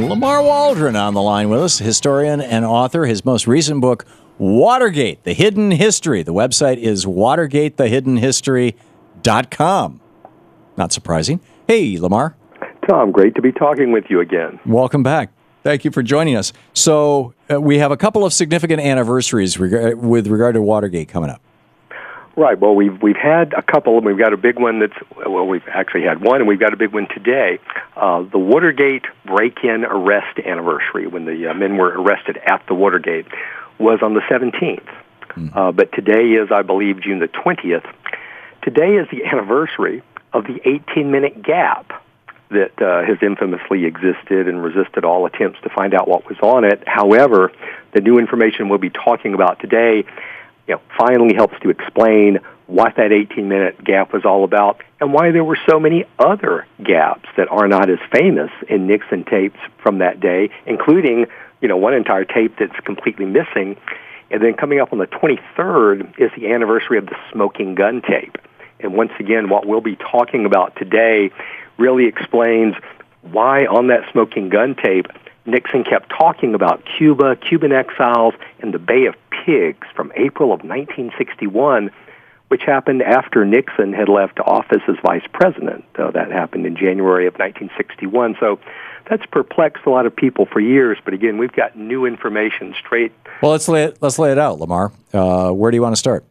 Lamar Waldron on the line with us, historian and author. His most recent book, Watergate, The Hidden History. The website is watergatethehiddenhistory.com. Not surprising. Hey, Lamar. Tom, great to be talking with you again. Welcome back. Thank you for joining us. So we have a couple of significant anniversaries with regard to Watergate coming up. Right. Well, we've had a couple, and we've got a big one we've actually had one, and we've got a big one today. The Watergate break-in arrest anniversary, when the men were arrested at the Watergate, was on the 17th. But today is, I believe, June the 20th. Today is the anniversary of the 18-minute gap that has infamously existed and resisted all attempts to find out what was on it. However, the new information we'll be talking about today finally helps to explain what that 18-minute gap was all about and why there were so many other gaps that are not as famous in Nixon tapes from that day, including, one entire tape that's completely missing. And then coming up on the 23rd is the anniversary of the smoking gun tape. And once again, what we'll be talking about today really explains why on that smoking gun tape Nixon kept talking about Cuba, Cuban exiles, and the Bay of Pigs from April of 1961, which happened after Nixon had left office as vice president. That happened in January of 1961. So that's perplexed a lot of people for years. But again, we've got new information straight. Well, let's lay it out, Lamar. Where do you want to start?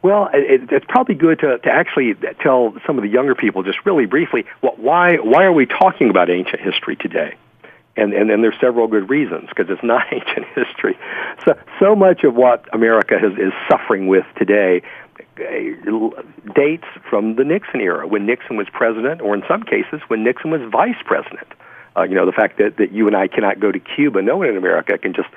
Well, it's probably good to actually tell some of the younger people just really briefly why are we talking about ancient history today? And there's several good reasons, because it's not ancient history. So much of what America is suffering with today dates from the Nixon era, when Nixon was president, or in some cases when Nixon was vice president. The fact that you and I cannot go to Cuba, no one in America can just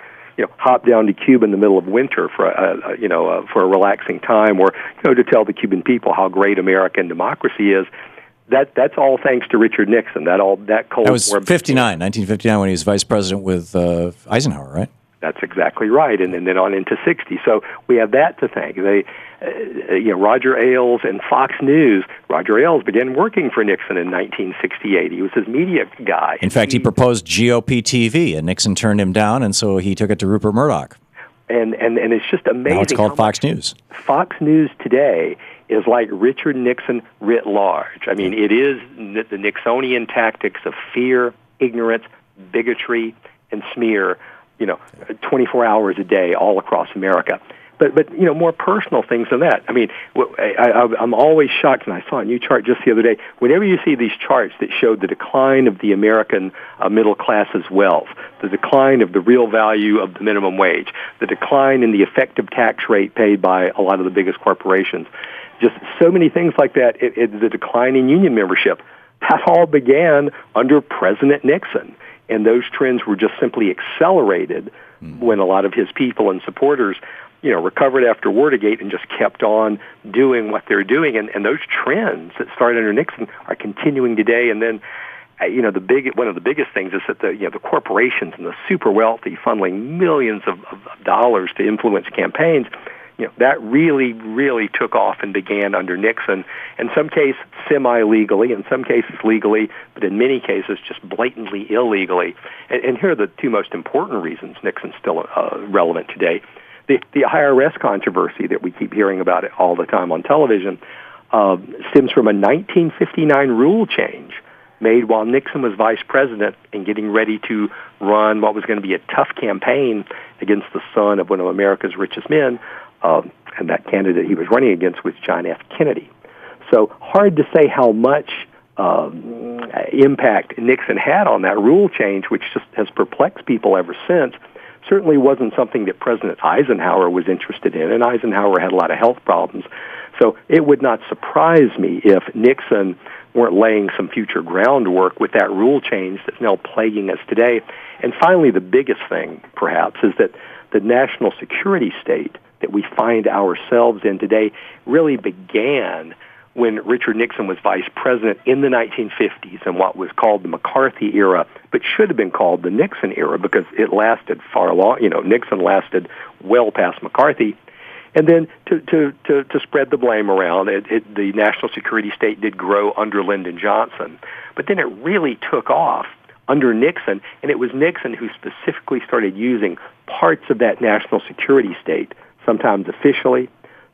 hop down to Cuba in the middle of winter for a relaxing time, or to tell the Cuban people how great American democracy is. That's all thanks to Richard Nixon. That Cold War. That was 1959, when he was vice president with Eisenhower, right? That's exactly right, and then on into 60. So we have that to thank. Roger Ailes and Fox News. Roger Ailes began working for Nixon in 1968. He was his media guy. In fact, he proposed GOP TV, and Nixon turned him down, and so he took it to Rupert Murdoch. And it's just amazing. Now it's called Fox News. Fox News today is like Richard Nixon writ large. I mean, it is the Nixonian tactics of fear, ignorance, bigotry, and smear, 24 hours a day all across America. But more personal things than that. I mean, I'm always shocked, and I saw a new chart just the other day. Whenever you see these charts that show the decline of the American middle class's wealth, the decline of the real value of the minimum wage, the decline in the effective tax rate paid by a lot of the biggest corporations, just so many things like that, the decline in union membership, that all began under President Nixon. And those trends were just simply accelerated when a lot of his people and supporters recovered after Watergate and just kept on doing what they're doing. And those trends that started under Nixon are continuing today. And then, one of the biggest things is that the corporations and the super wealthy funneling millions of dollars to influence campaigns, that really, really took off and began under Nixon. In some cases, semi-legally, in some cases legally, but in many cases just blatantly illegally. And here are the two most important reasons Nixon's still relevant today. The IRS controversy that we keep hearing about it all the time on television stems from a 1959 rule change made while Nixon was vice president and getting ready to run what was going to be a tough campaign against the son of one of America's richest men, and that candidate he was running against was John F. Kennedy. So hard to say how much impact Nixon had on that rule change, which just has perplexed people ever since. Certainly wasn't something that President Eisenhower was interested in, and Eisenhower had a lot of health problems. So it would not surprise me if Nixon weren't laying some future groundwork with that rule change that's now plaguing us today. And finally, the biggest thing, perhaps, is that the national security state that we find ourselves in today really began when Richard Nixon was vice president in the 1950s in what was called the McCarthy era, but should have been called the Nixon era because it lasted far long. Nixon lasted well past McCarthy. And then to spread the blame around, the national security state did grow under Lyndon Johnson. But then it really took off under Nixon, and it was Nixon who specifically started using parts of that national security state, sometimes officially,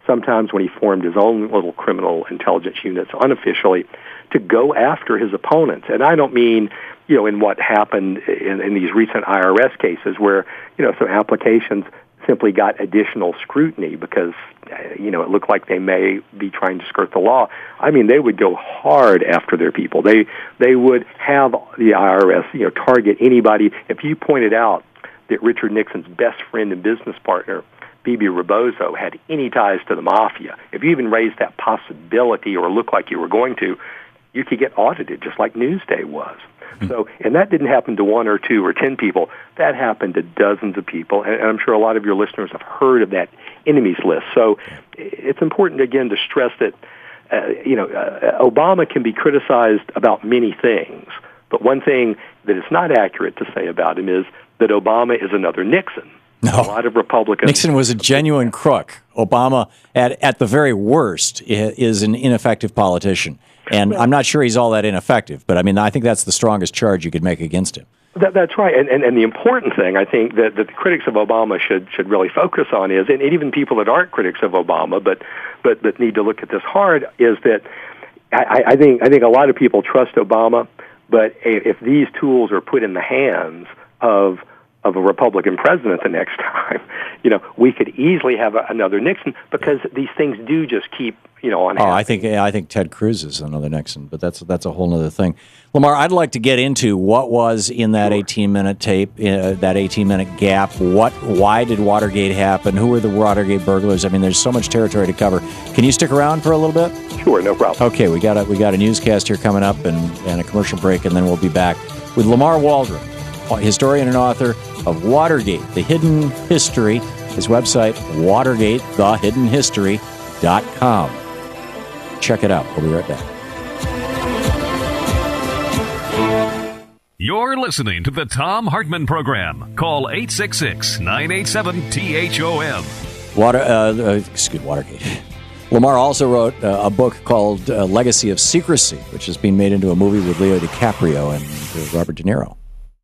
sometimes when he formed his own little criminal intelligence units unofficially, to go after his opponents. And I don't mean, in what happened in these recent IRS cases where, some applications simply got additional scrutiny because, it looked like they may be trying to skirt the law. I mean, they would go hard after their people. They would have the IRS, target anybody. If you pointed out that Richard Nixon's best friend and business partner, Bebe Rebozo, had any ties to the mafia, if you even raised that possibility or looked like you were going to, you could get audited just like Newsday was. So, and that didn't happen to 1 or 2 or 10 people. That happened to dozens of people, and I'm sure a lot of your listeners have heard of that enemies list. So it's important, again, to stress that, Obama can be criticized about many things, but one thing that is not accurate to say about him is that Obama is another Nixon. No. A lot of Republicans... Nixon was a genuine crook. Obama, at the very worst, is an ineffective politician. And I'm not sure he's all that ineffective, but I think that's the strongest charge you could make against him. That's right. And the important thing, I think, that the critics of Obama should really focus on is, and even people that aren't critics of Obama, but need to look at this hard, is that I think a lot of people trust Obama, but if these tools are put in the hands of a Republican president the next time, we could easily have another Nixon because these things do just keep, on happening. I think Ted Cruz is another Nixon, but that's a whole other thing. Lamar, I'd like to get into what was in that 18-minute tape, that 18-minute gap. Why did Watergate happen? Who were the Watergate burglars? There's so much territory to cover. Can you stick around for a little bit? Sure, no problem. Okay, we got a newscast here coming up and a commercial break, and then we'll be back with Lamar Waldron, historian and author of Watergate, The Hidden History. His website, watergatethehiddenhistory.com. Check it out. We'll be right back. You're listening to the Thom Hartmann Program. Call 866-987-THOM. Watergate. Lamar also wrote a book called Legacy of Secrecy, which has been made into a movie with Leo DiCaprio and Robert De Niro.